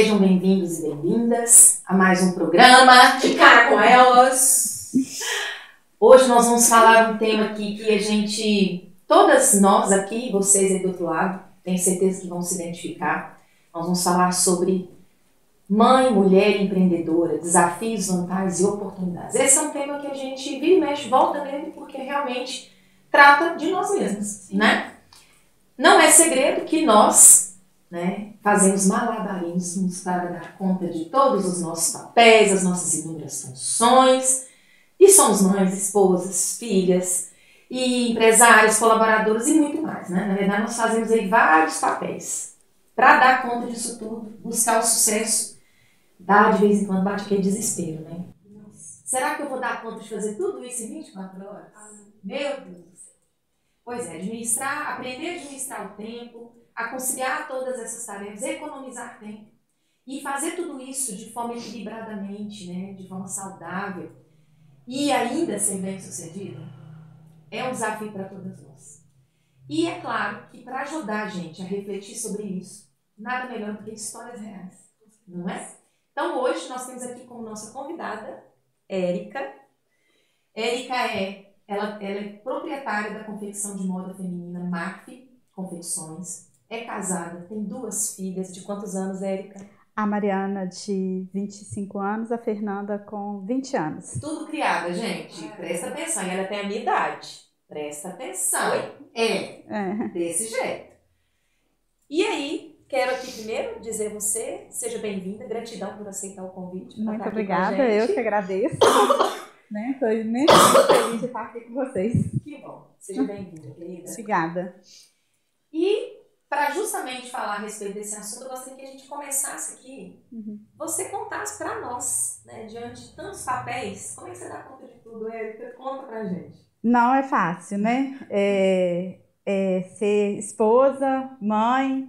Sejam bem-vindos e bem-vindas a mais um programa De Cara com Elas. Hoje nós vamos falar um tema aqui que a gente, todas nós aqui, vocês aí do outro lado, tenho certeza que vão se identificar. Nós vamos falar sobre mãe, mulher empreendedora, desafios, vantagens e oportunidades. Esse é um tema que a gente vira e mexe, volta nele, porque realmente trata de nós mesmos, né? Não é segredo que nós, né, fazemos malabarismos para dar conta de todos os nossos papéis, as nossas inúmeras funções, e somos mães, esposas, filhas, e empresários, colaboradores e muito mais, né? Na verdade, nós fazemos aí vários papéis para dar conta disso tudo, buscar o sucesso. Dá de vez em quando, bate aquele desespero, né? Será que eu vou dar conta de fazer tudo isso em 24 horas? Meu Deus do céu. Pois é, aprender a administrar o tempo, a conciliar todas essas tarefas, economizar tempo e fazer tudo isso de forma equilibradamente, né? De forma saudável e ainda ser bem-sucedido, é um desafio para todas nós. E é claro que para ajudar a gente a refletir sobre isso, nada melhor do que histórias reais, não é? Então, hoje nós temos aqui como nossa convidada, Érica. Érica ela é proprietária da confecção de moda feminina MAF Confecções, é casada, tem 2 filhas. De quantos anos, Érica? A Mariana, de 25 anos, a Fernanda, com 20 anos. Tudo criada, gente. Presta atenção, e ela tem a minha idade. Presta atenção. Desse jeito. E aí, quero aqui primeiro dizer a você, seja bem-vinda, gratidão por aceitar o convite. Muito obrigada, eu que agradeço. Estou muito feliz de estar aqui com vocês. Que bom, seja bem-vinda, querida. Obrigada. E para justamente falar a respeito desse assunto, eu gostaria que a gente começasse aqui, você contasse para nós, né, diante de tantos papéis, como é que você dá conta de tudo, Érica? Conta pra gente. Não é fácil, né? Ser esposa, mãe,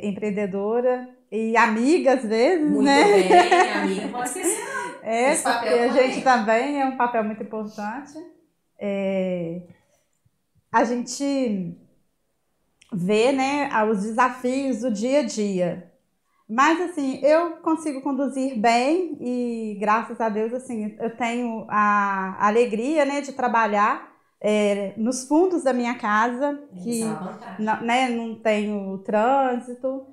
empreendedora e amiga às vezes, muito né? Muito bem, amiga, não pode esquecer. Esse porque a gente também é um papel muito importante. A gente vê, né, os desafios do dia a dia. Mas, assim, eu consigo conduzir bem e, graças a Deus, assim, eu tenho a alegria, né, de trabalhar nos fundos da minha casa, que não tenho trânsito,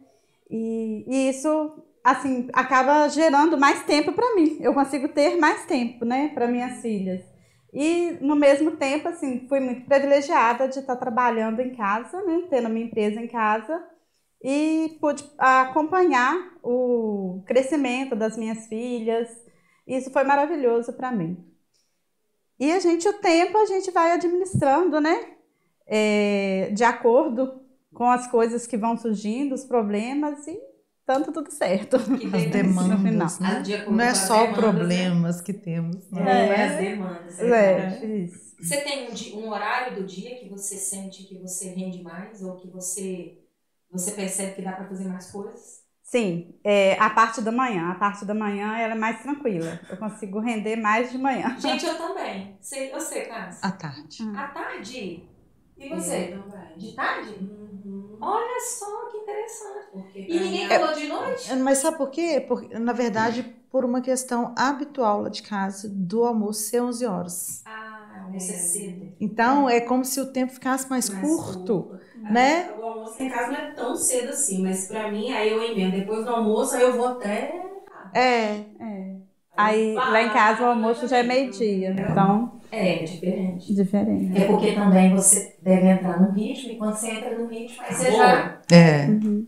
e isso, assim, acaba gerando mais tempo para mim. Eu consigo ter mais tempo, né, para minhas filhas. E, no mesmo tempo, assim, fui muito privilegiada de estar trabalhando em casa, né, tendo minha empresa em casa, e pude acompanhar o crescimento das minhas filhas. Isso foi maravilhoso para mim. E o tempo a gente vai administrando, né? De acordo com as coisas que vão surgindo, os problemas, e tudo certo. As demandas, né? Não é só problemas que temos. Né? As demandas. Isso. Você tem um horário do dia que você sente que você rende mais ou que você percebe que dá para fazer mais coisas? Sim, a parte da manhã. A parte da manhã ela é mais tranquila. Eu consigo render mais de manhã. Gente, eu também. Você, Cássia? À tarde. À tarde? E você? De tarde? Olha só que interessante. E ninguém falou de noite? Mas sabe por quê? Porque, na verdade, por uma questão habitual lá de casa, do almoço ser 11 horas. Almoço é cedo. Então, é como se o tempo ficasse mais curto. Né? O almoço em casa não é tão cedo assim, mas pra mim, aí eu emendo. Depois do almoço, aí eu vou até... Aí lá em casa o almoço já é meio-dia, então... É diferente. Diferente. É porque também você deve entrar no ritmo, e quando você entra no ritmo, aí você já...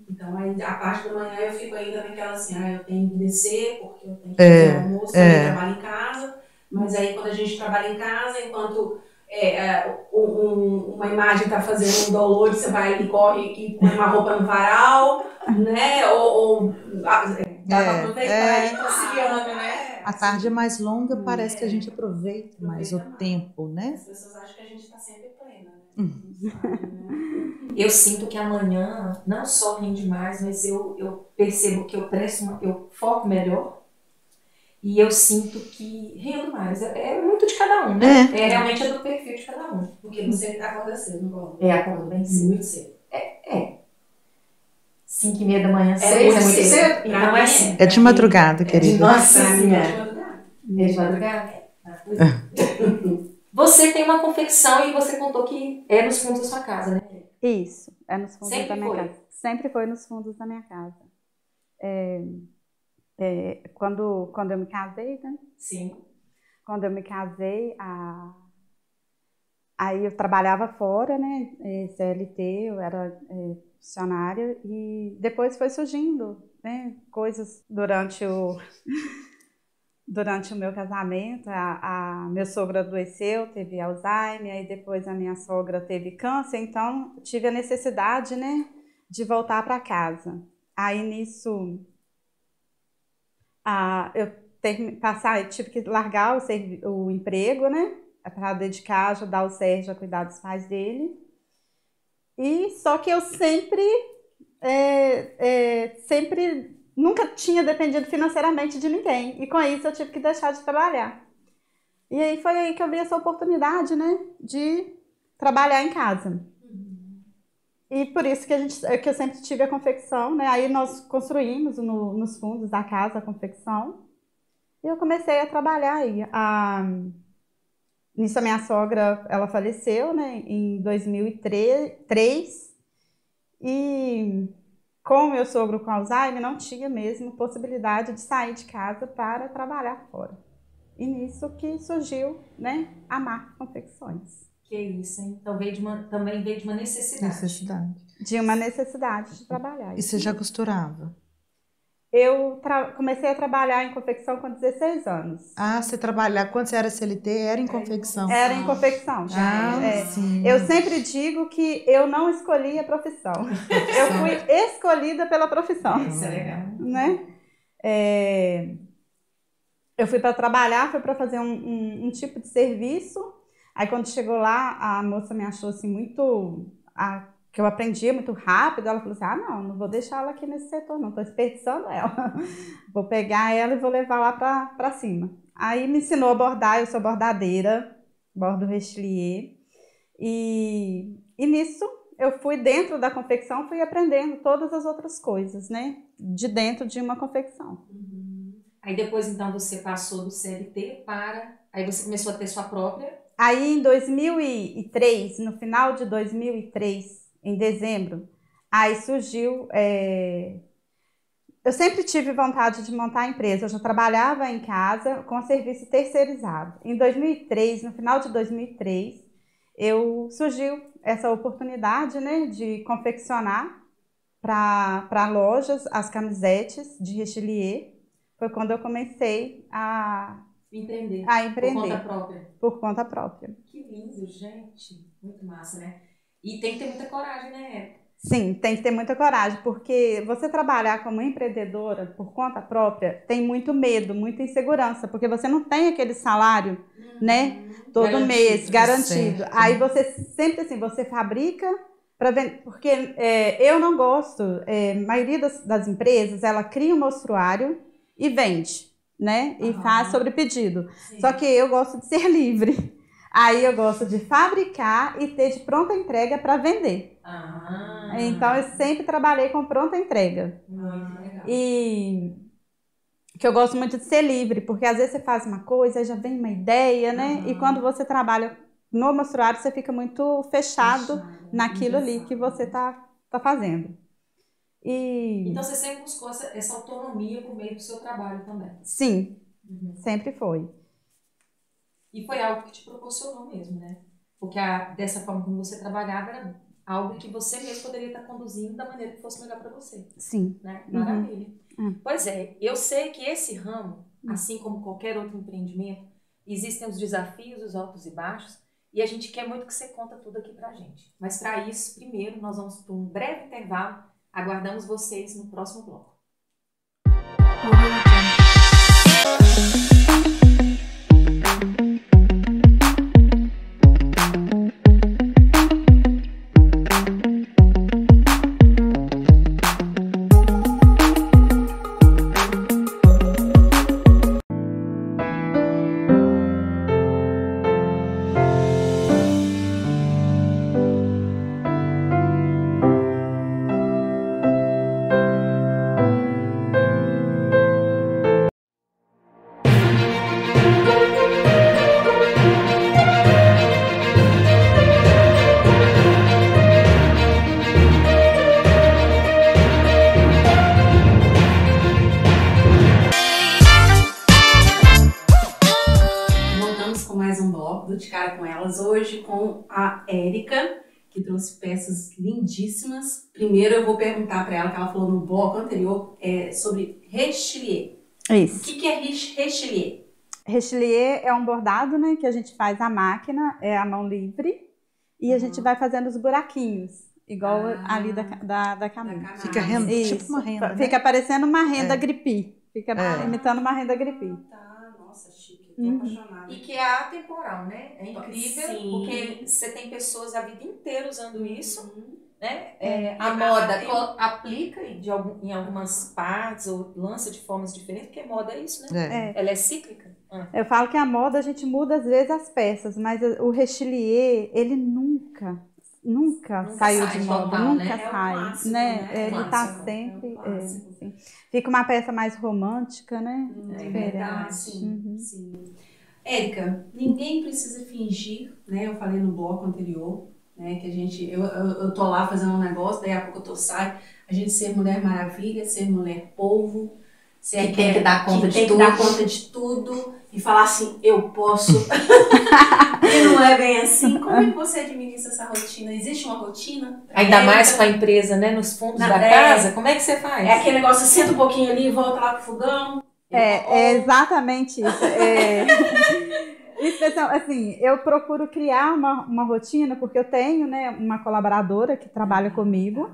Então, aí, a parte da manhã eu fico ainda naquela assim, eu tenho que descer, porque eu tenho que fazer o almoço, eu trabalho em casa. Mas aí, quando a gente trabalha em casa, enquanto uma imagem está fazendo um download, você vai ali, corre e põe uma roupa no varal, né? Dá para aproveitar e conciliando, né? A tarde é mais longa, parece que a gente aproveita mais o tempo, né? As pessoas acham que a gente está sempre plena, né? Eu sinto que amanhã não só rende mais, mas eu percebo que eu foco melhor. E eu sinto que rendo mais. É muito de cada um, né? Realmente é do perfil de cada um. Porque você acorda cedo, não pode? Acorda bem cedo. Muito cedo. 5h30 da manhã, 6 muito é muito cedo. cedo? Então é assim. É de madrugada, querida. Nossa Pra mim, Senhora. de madrugada. É de madrugada? Você tem uma confecção e você contou que é nos fundos da sua casa, né? Isso, é nos fundos Sempre da minha foi? casa. Sempre foi nos fundos da minha casa. Quando eu me casei, né? Sim. Quando eu me casei, aí eu trabalhava fora, né? CLT, eu era funcionária, e depois foi surgindo, né? Coisas durante o meu casamento. Meu sogro adoeceu, teve Alzheimer, aí depois a minha sogra teve câncer, então tive a necessidade, né, de voltar para casa. Aí nisso, eu tive que largar o emprego, né, para dedicar, ajudar o Sérgio a cuidar dos pais dele. E só que eu sempre nunca tinha dependido financeiramente de ninguém. E com isso eu tive que deixar de trabalhar. E aí foi aí que eu vi essa oportunidade, né, de trabalhar em casa. E por isso que eu sempre tive a confecção, né? Aí nós construímos nos fundos da casa a confecção. E eu comecei a trabalhar aí. Nisso a minha sogra, ela faleceu, né, em 2003. E com o meu sogro com Alzheimer, não tinha mesmo possibilidade de sair de casa para trabalhar fora. E nisso que surgiu, né, a marca Confecções. Que isso, hein? Então também veio de uma necessidade. De uma necessidade de trabalhar. E você já costurava? Eu comecei a trabalhar em confecção com 16 anos. Ah, você trabalhava, quando você era CLT, era em confecção? Era em confecção. Sim. Eu sempre digo que eu não escolhi a profissão. Eu fui escolhida pela profissão. Isso é legal. Né? Eu fui para trabalhar, fui para fazer um tipo de serviço. Aí quando chegou lá, a moça me achou assim que eu aprendia muito rápido. Ela falou assim, não vou deixar ela aqui nesse setor não, estou desperdiçando ela. Vou pegar ela e vou levar lá para cima. Aí me ensinou a bordar, eu sou bordadeira, bordo rechelier. E nisso eu fui dentro da confecção, fui aprendendo todas as outras coisas, né? De dentro de uma confecção. Aí depois então você passou do CLT aí você começou a ter sua própria. Aí em 2003, no final de 2003, em dezembro, aí surgiu... Eu sempre tive vontade de montar a empresa. Eu já trabalhava em casa com serviço terceirizado. Em 2003, no final de 2003, surgiu essa oportunidade, né, de confeccionar para lojas as camisetes de rechelier. Foi quando eu comecei a empreender. Por conta própria. Por conta própria. Que lindo, gente. Muito massa, né? E tem que ter muita coragem, né? Sim, tem que ter muita coragem, porque você trabalhar como empreendedora por conta própria tem muito medo, muita insegurança, porque você não tem aquele salário, né, todo mês, garantido. Certo. Aí você sempre assim, você fabrica para vender, porque eu não gosto, a maioria das empresas, ela cria um mostruário e vende, né, e faz sobre pedido. Sim. Só que eu gosto de ser livre. Aí eu gosto de fabricar e ter de pronta entrega para vender. Então eu sempre trabalhei com pronta entrega. Muito legal. E que eu gosto muito de ser livre, porque às vezes você faz uma coisa, aí já vem uma ideia, né? E quando você trabalha no mostruário, você fica muito fechado naquilo ali que você tá fazendo. Então você sempre buscou essa autonomia por meio do seu trabalho também? Sim, sempre foi. E foi algo que te proporcionou mesmo, né? Porque dessa forma como você trabalhava era algo que você mesmo poderia estar conduzindo da maneira que fosse melhor para você. Sim. Né? Maravilha. Pois é, eu sei que esse ramo, assim como qualquer outro empreendimento, existem os desafios, os altos e baixos, e a gente quer muito que você conta tudo aqui pra gente. Mas para isso, primeiro, nós vamos para um breve intervalo. Aguardamos vocês no próximo bloco. com Elas hoje com a Érica, que trouxe peças lindíssimas. Primeiro eu vou perguntar para ela, que ela falou no bloco anterior, sobre rechelier. Isso. O que é rechelier? Rechelier é um bordado, né, que a gente faz à máquina, é a mão livre, e a gente vai fazendo os buraquinhos, igual ali da camisa. Fica renda, tipo uma renda, né? Fica parecendo uma renda gripi. Fica imitando uma renda gripi. Nossa, chique, eu tô apaixonada. E que é atemporal, né? É incrível, Sim. porque você tem pessoas a vida inteira usando isso, né? A A moda aplica em algumas partes ou lança de formas diferentes, porque moda é isso, né? Ela é cíclica. Eu falo que a moda a gente muda às vezes as peças, mas o rechelier, ele nunca saiu de moda, total, nunca né? sai, clássico, né? né? Ele tá sempre, assim. Fica uma peça mais romântica, né? É verdade, sim. Érica, ninguém precisa fingir, né? Eu falei no bloco anterior, né? Que eu tô lá fazendo um negócio, daí a pouco eu saio, a gente ser mulher maravilha, ser mulher polvo, Que tem que dar conta de tem tudo. que dar conta de tudo e falar assim, eu posso. E não é bem assim. Como é que você administra essa rotina? Existe uma rotina? Ainda mais com a empresa, né? Nos fundos da casa, como é que você faz? É aquele negócio, senta um pouquinho ali e volta lá pro fogão. É exatamente isso. Assim, eu procuro criar uma rotina, porque eu tenho, né, uma colaboradora que trabalha comigo.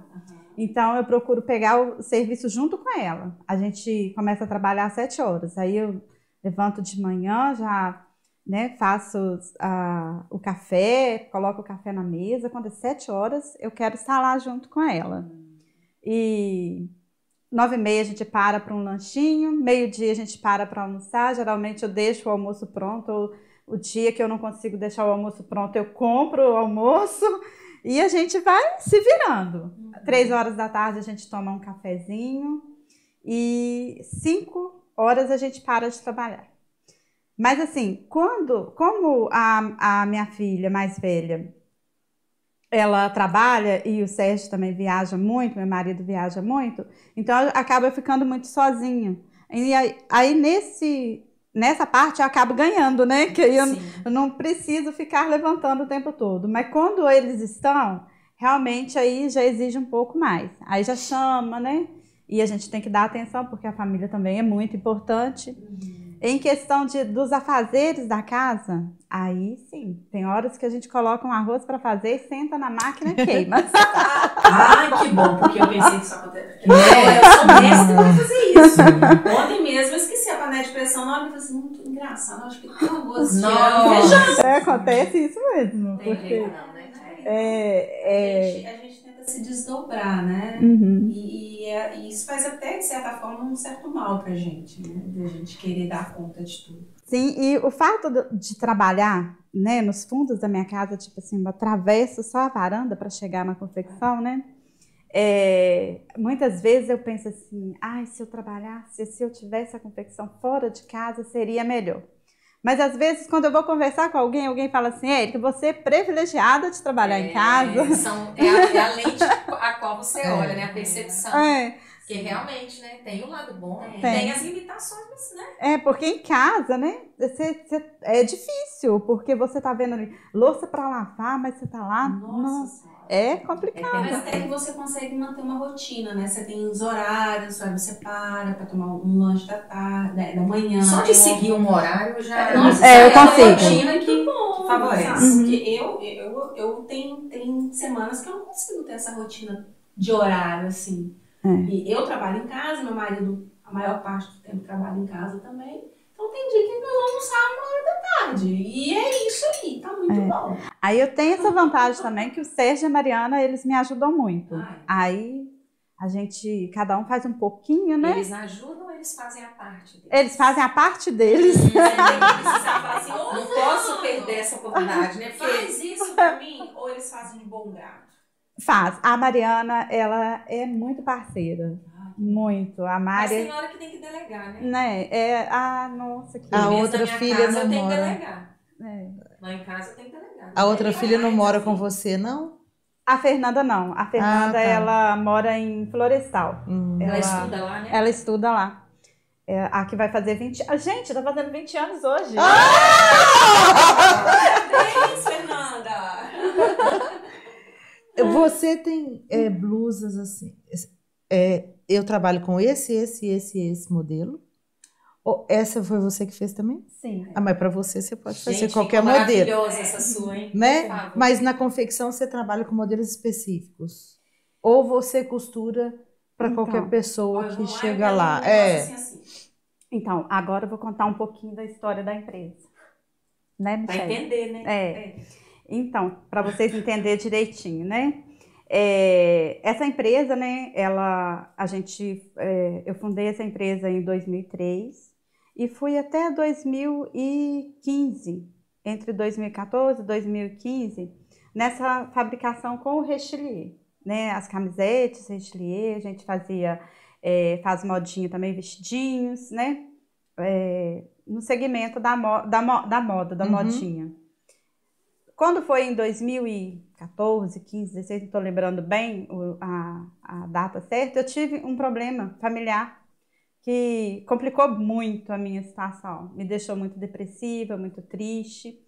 Então, eu procuro pegar o serviço junto com ela. A gente começa a trabalhar às 7 horas. Aí eu levanto de manhã, já, né, faço o café, coloco o café na mesa. Quando é 7 horas, eu quero estar lá junto com ela. E 9h30 a gente para um lanchinho. Meio-dia a gente para almoçar. Geralmente eu deixo o almoço pronto. Ou o dia que eu não consigo deixar o almoço pronto, eu compro o almoço. E a gente vai se virando. 3 horas da tarde a gente toma um cafezinho e 5 horas a gente para de trabalhar. Mas assim, como a minha filha mais velha, ela trabalha e o Sérgio também viaja muito, meu marido viaja muito, então acaba ficando muito sozinha. E aí nessa parte eu acabo ganhando, né? Que aí eu não preciso ficar levantando o tempo todo. Mas quando eles estão, realmente aí já exige um pouco mais. Aí já chama, né? E a gente tem que dar atenção, porque a família também é muito importante. Em questão dos afazeres da casa, aí sim, tem horas que a gente coloca um arroz para fazer e senta na máquina e queima. Ai, que bom, porque eu pensei que isso acontece. Eu sou mestre pra fazer isso. Ontem mesmo eu esqueci a panela de pressão na hora e falei assim, muito engraçado, acho que tem arroz de acontece isso mesmo. Tem porque jeito não, né? A gente tenta se desdobrar, né? E isso faz até, de certa forma, um certo mal pra gente, né? De a gente querer dar conta de tudo. Sim, e o fato de trabalhar, né, nos fundos da minha casa, tipo assim, eu atravesso só a varanda para chegar na confecção, né? Muitas vezes eu penso assim, se eu trabalhasse, se eu tivesse a confecção fora de casa, seria melhor. Mas às vezes, quando eu vou conversar com alguém fala assim, Érica, você é privilegiada de trabalhar em casa. É a lente a qual você olha, né? A percepção. Porque realmente, né? Tem o lado bom, tem as limitações, mas, né? Porque em casa, né? É difícil, porque você tá vendo ali louça para lavar, mas você tá lá. Nossa. É complicado. Mas até que você consegue manter uma rotina, né? Você tem os horários, aí você para tomar um lanche da tarde, da manhã. Só de seguir um horário já... eu consigo. É uma rotina que favorece. Porque eu tenho semanas que eu não consigo ter essa rotina de horário, assim. E eu trabalho em casa, meu marido, a maior parte do tempo, trabalha em casa também. Então tem dia que nós vamos almoçar 1h da tarde. E é isso aí, tá muito bom. Aí eu tenho essa vantagem também, que o Sérgio e a Mariana, eles me ajudam muito. Aí a gente, cada um faz um pouquinho, né? Eles ajudam ou eles fazem a parte deles? Eles fazem a parte deles. Você tem que precisar falar assim, não posso perder essa oportunidade, né? Porque... Faz isso pra mim, ou eles fazem de bom grado? Faz. A Mariana, ela é muito parceira. Muito. A Mari... Mas tem hora que tem que delegar, né? Nossa, que... A outra filha não tem que mora. delegar. Lá em casa tem que delegar. A outra filha não mora com você, não? A Fernanda não. A Fernanda, ela mora em Florestal. Ela estuda lá, né? Ela estuda lá. A que vai fazer 20... Gente, tá fazendo 20 anos hoje. Você tem blusas assim. Eu trabalho com esse modelo. Essa foi você que fez também? Sim. Mas para você pode fazer Gente, qualquer ficou modelo. maravilhosa essa sua, hein? Né? Mas na confecção você trabalha com modelos específicos. Ou você costura para qualquer pessoa que chega lá. Assim. Então, agora eu vou contar um pouquinho da história da empresa. Né, Michele? Para entender, né? Então, para vocês entenderem direitinho, né? Essa empresa, né? Eu fundei essa empresa em 2003 e fui até 2015, entre 2014 e 2015, nessa fabricação com o Rechelier, né? As camisetes, Rechelier, a gente faz modinha também, vestidinhos, né? No segmento da moda, da modinha. Quando foi em 2014, 15, 16, não estou lembrando bem a data certa, eu tive um problema familiar que complicou muito a minha situação. Me deixou muito depressiva, muito triste.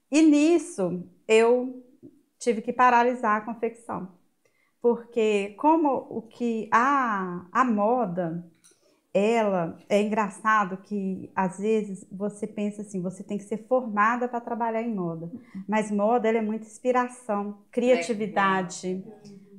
E nisso, eu tive que paralisar a confecção. Porque como a moda... é engraçado que às vezes você pensa assim, você tem que ser formada para trabalhar em moda, mas moda ela é muita inspiração, criatividade,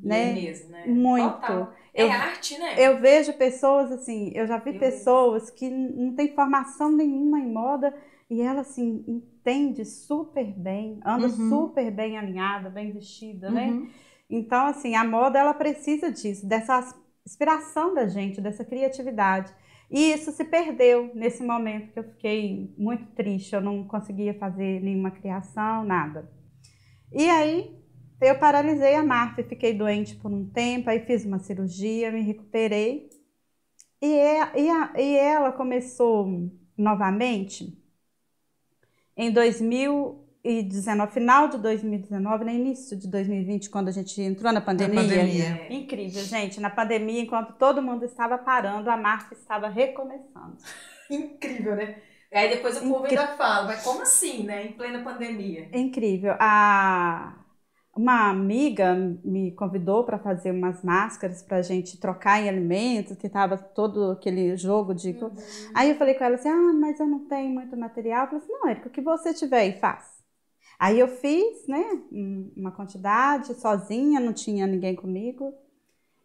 né? É mesmo, né? Muito. Total. Arte, né? Eu vejo pessoas assim, eu já vi pessoas que não têm formação nenhuma em moda e ela assim entende super bem, anda super bem alinhada, bem vestida, né? Então assim, a moda ela precisa disso, dessa inspiração da gente, dessa criatividade. E isso se perdeu nesse momento que eu fiquei muito triste, eu não conseguia fazer nenhuma criação, nada. E aí eu paralisei a marca, fiquei doente por um tempo, aí fiz uma cirurgia, me recuperei. E ela começou novamente em 2019, final de 2019, no início de 2020, quando a gente entrou na pandemia. Incrível, gente. Na pandemia, enquanto todo mundo estava parando, a marca estava recomeçando. Incrível, né? Aí depois o povo ainda fala, mas como assim, né? Em plena pandemia. Incrível. Uma amiga me convidou para fazer umas máscaras para a gente trocar em alimentos, que estava todo aquele jogo de... Aí eu falei com ela assim, mas eu não tenho muito material. Eu falei assim, não, Érica, o que você tiver aí, faz. Aí eu fiz, né, uma quantidade sozinha, não tinha ninguém comigo.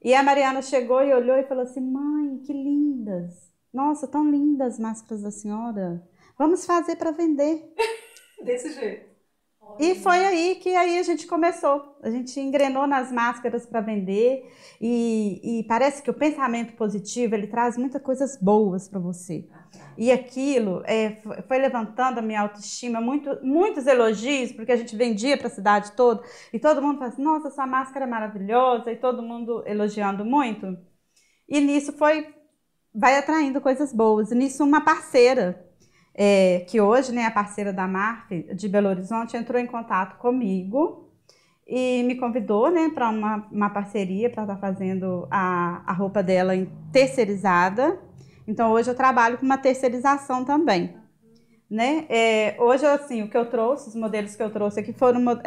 E a Mariana chegou e olhou e falou assim, mãe, que lindas. Nossa, tão lindas as máscaras da senhora. Vamos fazer para vender. Desse jeito. E foi aí que a gente começou. A gente engrenou nas máscaras para vender e parece que o pensamento positivo ele traz muitas coisas boas para você. E aquilo foi levantando a minha autoestima, muitos elogios, porque a gente vendia para a cidade toda e todo mundo falava assim, nossa, sua máscara é maravilhosa, e todo mundo elogiando muito. E nisso vai atraindo coisas boas. E nisso uma parceira, que hoje, né, a parceira da Marf de Belo Horizonte, entrou em contato comigo e me convidou, né, para uma parceria para estar fazendo a roupa dela terceirizada. Então hoje eu trabalho com uma terceirização também, né? Hoje assim, o que eu trouxe, os modelos que eu trouxe aqui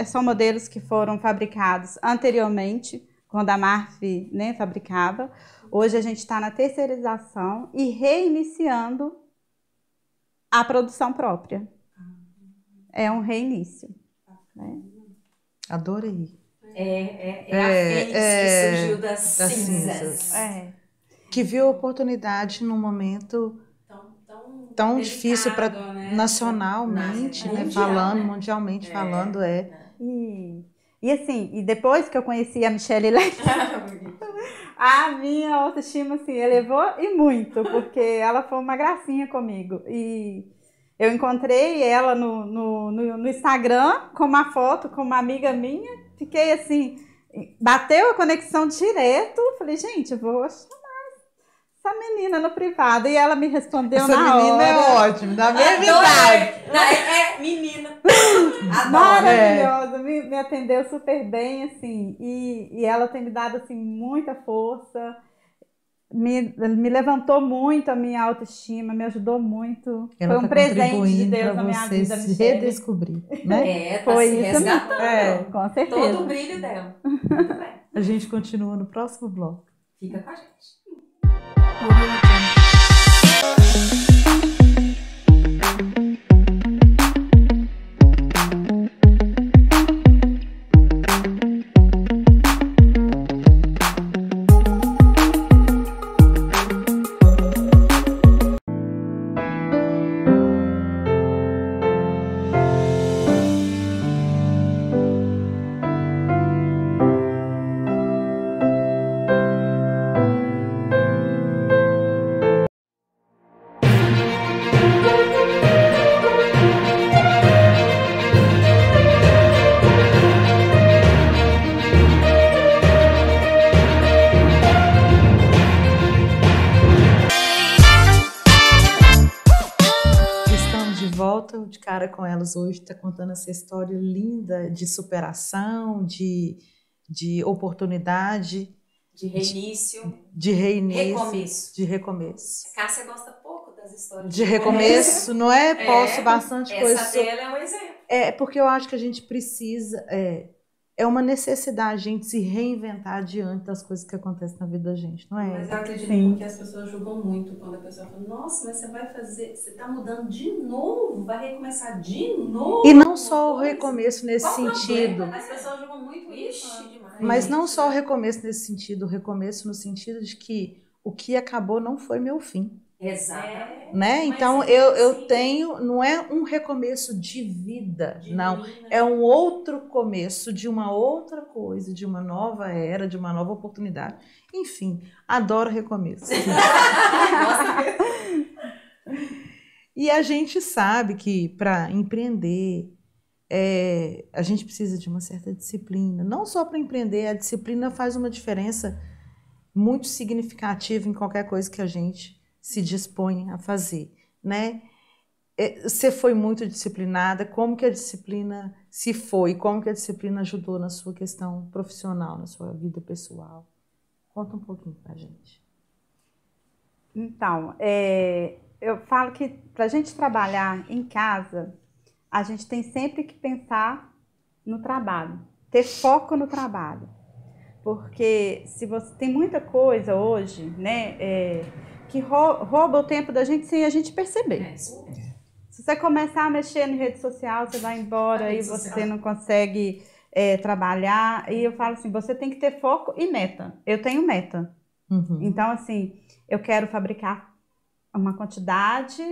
são modelos que foram fabricados anteriormente, quando a Marf, né, fabricava. Hoje a gente está na terceirização e reiniciando a produção própria. É um reinício. Né? Adorei. A fênix que surgiu das cinzas. Que viu a oportunidade num momento tão difícil nacionalmente, né? Mundialmente falando. E assim, e depois que eu conheci a Michele Leite, a minha autoestima assim, elevou e muito, porque ela foi uma gracinha comigo. E eu encontrei ela no Instagram com uma foto com uma amiga minha, fiquei assim, bateu a conexão direto, falei, gente, eu vou chamar essa menina no privado. E ela me respondeu na hora. Essa menina é ótima, da mesma idade. Menina. Maravilhosa, me atendeu super bem, assim, e ela tem me dado, assim, muita força. me levantou muito a minha autoestima, me ajudou muito. Ela foi um tá presente de Deus na minha vida, se Michele. redescobrir, né? Tá foi se isso resgatando. com certeza. Todo o brilho dela. Muito bem. A gente continua no próximo bloco. Fica com a gente. De Cara com Elas hoje está contando essa história linda de superação, de oportunidade, de reinício, recomeço. De recomeço. Cássia gosta pouco das histórias de recomeço, não é? Posso bastante coisa. Essa dela é um exemplo. É porque eu acho que a gente precisa, é uma necessidade a gente se reinventar diante das coisas que acontecem na vida da gente, não é? Mas eu acredito porque as pessoas julgam muito quando a pessoa fala, nossa, mas você tá mudando de novo, vai recomeçar de novo. E não só o recomeço nesse sentido. As pessoas julgam muito isso. Demais. Mas não só o recomeço nesse sentido, o recomeço no sentido de que o que acabou não foi meu fim. Exatamente. Né? Então eu tenho, não é um recomeço de vida, não, é um outro começo de uma outra coisa, de uma nova era, de uma nova oportunidade. Enfim, adoro recomeço. E a gente sabe que para empreender a gente precisa de uma certa disciplina. Não só para empreender, a disciplina faz uma diferença muito significativa em qualquer coisa que a gente se dispõe a fazer, né? Você foi muito disciplinada, como que a disciplina se foi, como que a disciplina ajudou na sua questão profissional, na sua vida pessoal? Conta um pouquinho pra gente. Então, eu falo que pra gente trabalhar em casa, a gente tem sempre que pensar no trabalho, ter foco no trabalho. Porque se você tem muita coisa hoje, né, que rouba o tempo da gente sem a gente perceber. Se você começar a mexer em rede social, você vai embora e você não consegue trabalhar. E eu falo assim, você tem que ter foco e meta. Eu tenho meta. Uhum. Então, assim, eu quero fabricar uma quantidade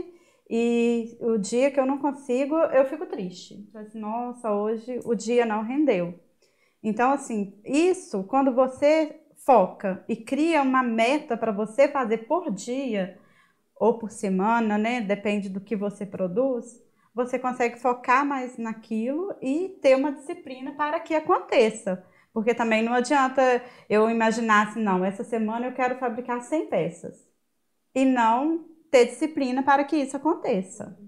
e o dia que eu não consigo, eu fico triste. Assim, nossa, hoje o dia não rendeu. Então, assim, isso, quando você foca e cria uma meta para você fazer por dia ou por semana, né? Depende do que você produz, você consegue focar mais naquilo e ter uma disciplina para que aconteça. Porque também não adianta eu imaginar assim, não, essa semana eu quero fabricar 100 peças e não ter disciplina para que isso aconteça.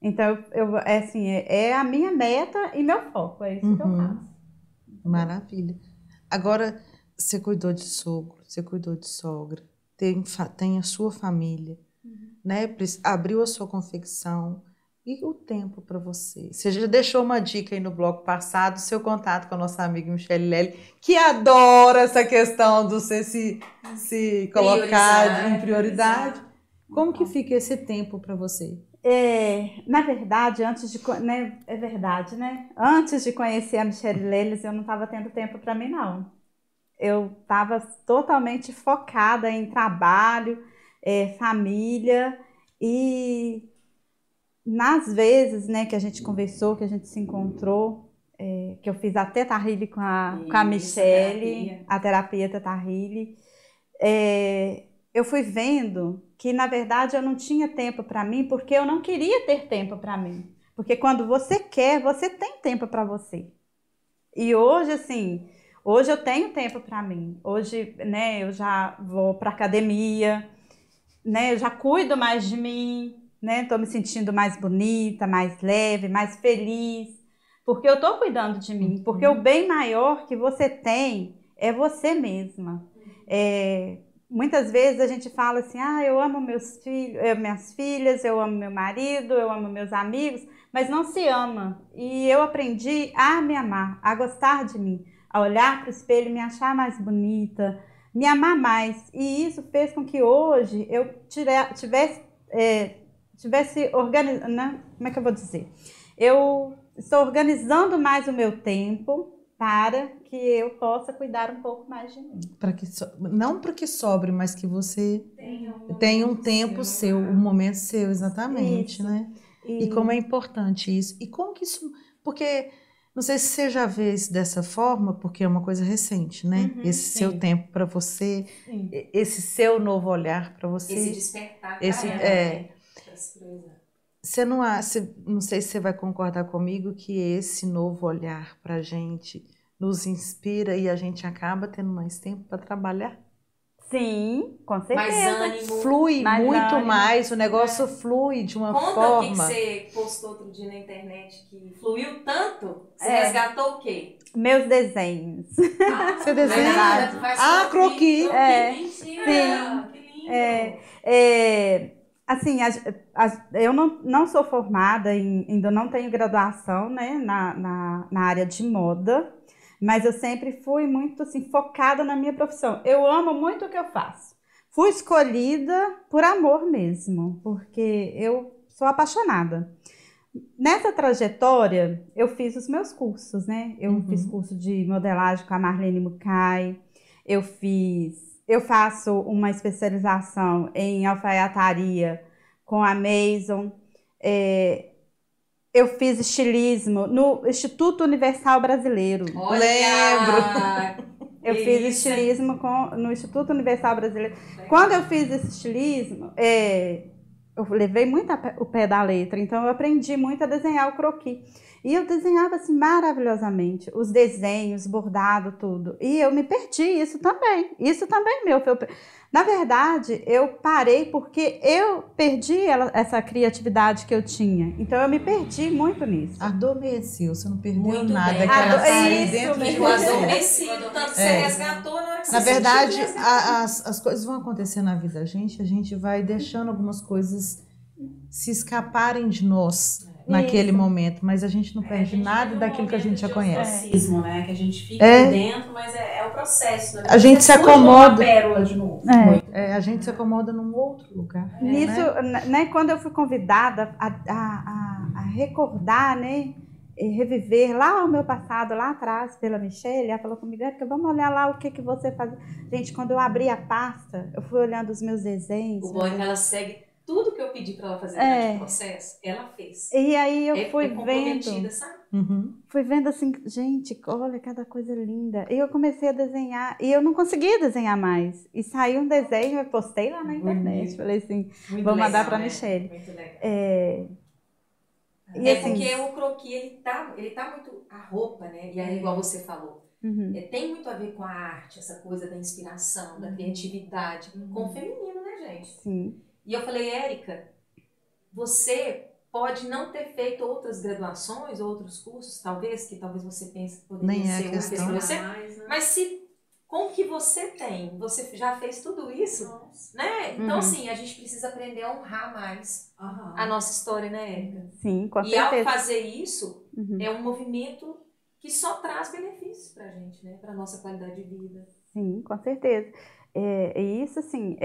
Então, assim, é a minha meta e meu foco, é isso que eu faço. Maravilha. Agora, você cuidou de sogro, você cuidou de sogra, tem a sua família, né? Abriu a sua confecção. E o tempo para você? Você já deixou uma dica aí no bloco passado, seu contato com a nossa amiga Michele Lely, que adora essa questão do você se colocar em prioridade. Como que fica esse tempo para você? Na verdade, antes de conhecer a Michele Lely, eu não estava tendo tempo para mim, não. Eu estava totalmente focada em trabalho, família e nas vezes, né, que a gente conversou, que a gente se encontrou, que eu fiz a Teta Healing com a Michele, a terapia Teta Healing, eu fui vendo que, na verdade, eu não tinha tempo para mim, porque eu não queria ter tempo para mim. Porque quando você quer, você tem tempo para você. E hoje, assim, hoje eu tenho tempo para mim. Hoje, né, eu já vou para academia, né, eu já cuido mais de mim, né, tô me sentindo mais bonita, mais leve, mais feliz, porque eu tô cuidando de mim, porque o bem maior que você tem é você mesma. muitas vezes a gente fala assim, eu amo meus filhos, minhas filhas, eu amo meu marido, eu amo meus amigos, mas não se ama. E eu aprendi a me amar, a gostar de mim, a olhar para o espelho e me achar mais bonita, me amar mais. E isso fez com que hoje eu tivesse organizando, né? Como é que eu vou dizer? Eu estou organizando mais o meu tempo para que eu possa cuidar um pouco mais de mim. Não para que sobre, mas que você tenha um tempo seu, um momento seu, exatamente, isso. Né? E como é importante isso. E como que isso... Porque, não sei se você já vê isso dessa forma, porque é uma coisa recente, né? Esse sim. seu tempo para você, esse seu novo olhar para você. Esse despertar para ela, para se priorizar. Não sei se você vai concordar comigo que esse novo olhar para a gente nos inspira e a gente acaba tendo mais tempo para trabalhar? Sim, com certeza. Mais ânimo. Flui muito mais, o negócio flui de uma forma... Conta o que você postou outro dia na internet que fluiu tanto. Você resgatou o quê? Meus desenhos. Você desenha? Croquis. Mentira. Sim. Que lindo. Assim, eu não sou formada, ainda não tenho graduação, né, na área de moda, mas eu sempre fui muito assim, focada na minha profissão. Eu amo muito o que eu faço. Fui escolhida por amor mesmo, porque eu sou apaixonada. Nessa trajetória, eu fiz os meus cursos, né? Eu fiz curso de modelagem com a Marlene Mukai, eu faço uma especialização em alfaiataria com a Maison. Eu fiz estilismo no Instituto Universal Brasileiro. Olha, lembro. Eu fiz estilismo no Instituto Universal Brasileiro. Quando eu fiz esse estilismo, eu levei muito o pé da letra, então eu aprendi muito a desenhar o croquis. E eu desenhava assim maravilhosamente, os desenhos, bordado, tudo. E eu me perdi, isso também meu. Na verdade, eu parei porque eu perdi essa criatividade que eu tinha. Então eu me perdi muito nisso. Adormeceu, você não perdeu Muito nada. bem. Dentro de você. Tanto que você resgatou na hora que Na você verdade, as coisas vão acontecer na vida da gente, a gente vai deixando algumas coisas se escaparem de nós naquele momento, mas a gente não perde nada daquilo que a gente já conhece. Né? Que a gente fica ali dentro, mas é o processo. Né? A gente se acomoda. Uma pérola de novo. A gente se acomoda num outro lugar. Nisso, né, quando eu fui convidada a recordar, né, reviver lá o meu passado, lá atrás, pela Michelle, ela falou comigo, Érica, vamos olhar lá o que você faz. Gente, quando eu abri a pasta, eu fui olhando os meus desenhos. O bom é que ela segue tudo que eu pedi para ela fazer durante o processo, ela fez. E aí eu fui vendo, sabe? Fui vendo assim, gente, olha cada coisa linda. E eu comecei a desenhar, e eu não conseguia desenhar mais. E saiu um desenho, eu postei lá na internet, falei assim, vou mandar para a Michelle. Muito legal. E assim, porque o croquis, ele tá muito a roupa, né? E aí, igual você falou, tem muito a ver com a arte, essa coisa da inspiração, da criatividade, com o feminino, né, gente? Sim. E eu falei, Érica, você pode não ter feito outras graduações, outros cursos, talvez você pense que poderia ser útil para você, mas com o que você tem, você já fez tudo isso, né? Então, assim, a gente precisa aprender a honrar mais a nossa história, né, Érica? Sim, com certeza. E ao fazer isso, é um movimento que só traz benefícios pra gente, né? Pra nossa qualidade de vida. Sim, com certeza. E isso, assim,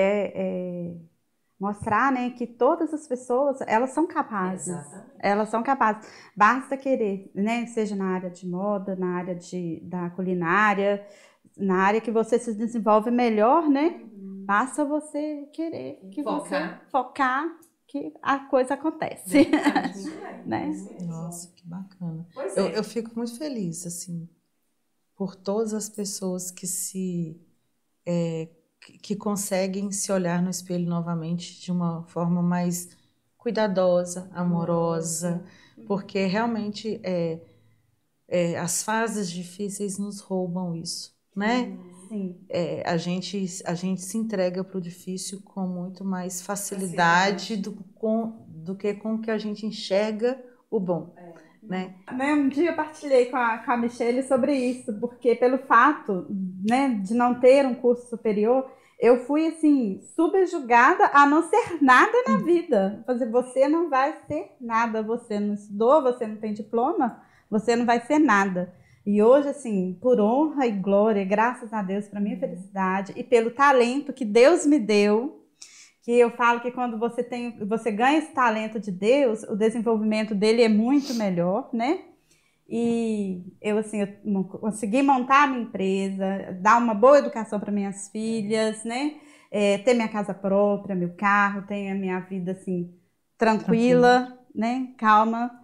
mostrar, né, que todas as pessoas, elas são capazes. Exatamente. Elas são capazes. Basta querer, né, seja na área de moda, na área da culinária, na área que você se desenvolve melhor, né? Basta você querer, que você focar, que a coisa acontece. Né? Nossa, que bacana. É. Eu fico muito feliz, assim, por todas as pessoas que conseguem se olhar no espelho novamente de uma forma mais cuidadosa, amorosa, porque realmente as fases difíceis nos roubam isso, né? Sim. A gente se entrega para o difícil com muito mais facilidade do que com que a gente enxerga o bom. Né? Um dia eu partilhei com a Michelle sobre isso, porque pelo fato, né, de não ter um curso superior, eu fui, assim, subjugada a não ser nada na vida. Você não vai ser nada, você não estudou, você não tem diploma, você não vai ser nada. E hoje, assim, por honra e glória, graças a Deus, para minha felicidade e pelo talento que Deus me deu, que eu falo que quando você ganha esse talento de Deus, o desenvolvimento dele é muito melhor, né? E eu, assim, eu consegui montar a minha empresa, dar uma boa educação para minhas filhas, né? Ter minha casa própria, meu carro, ter a minha vida, assim, tranquila, né? Calma.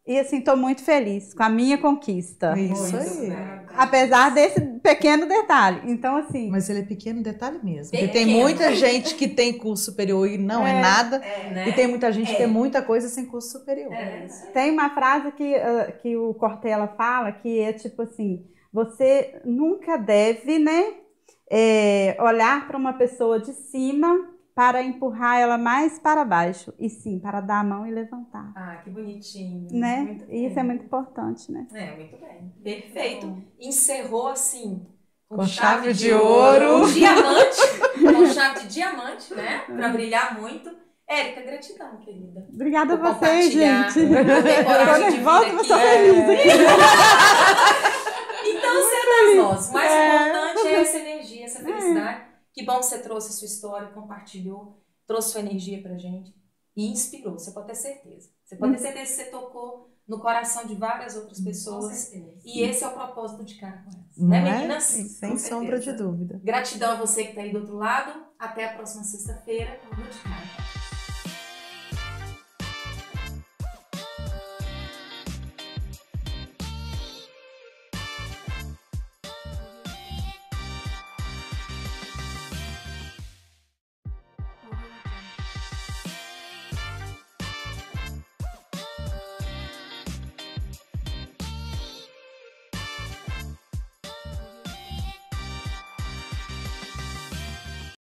E, assim, estou muito feliz com a minha conquista. Isso aí. Apesar desse pequeno detalhe. Então, assim... Mas ele é pequeno detalhe mesmo. Porque tem muita gente que tem curso superior e não é nada. Né? E tem muita gente que tem muita coisa sem curso superior. Tem uma frase que o Cortella fala, que é tipo assim, você nunca deve, né, olhar para uma pessoa de cima para empurrar ela mais para baixo, e sim, para dar a mão e levantar. Ah, que bonitinho. Né? Muito bem. Isso é muito importante, né? Muito bem. Perfeito. Encerrou assim, com chave de ouro. Com diamante. Com chave de diamante, né? Para brilhar muito. Érica, gratidão, querida. Obrigada a vocês, gente. Eu ter coragem de vir aqui. Então, você é das nossas. O mais importante é essa energia, essa felicidade. Que bom que você trouxe a sua história, compartilhou, trouxe sua energia pra gente e inspirou, você pode ter certeza. Você pode ter certeza que você tocou no coração de várias outras pessoas. E esse é o propósito de Cara com Elas. Né, meninas? Sem sombra de dúvida. Gratidão a você que está aí do outro lado. Até a próxima sexta-feira no De Cara.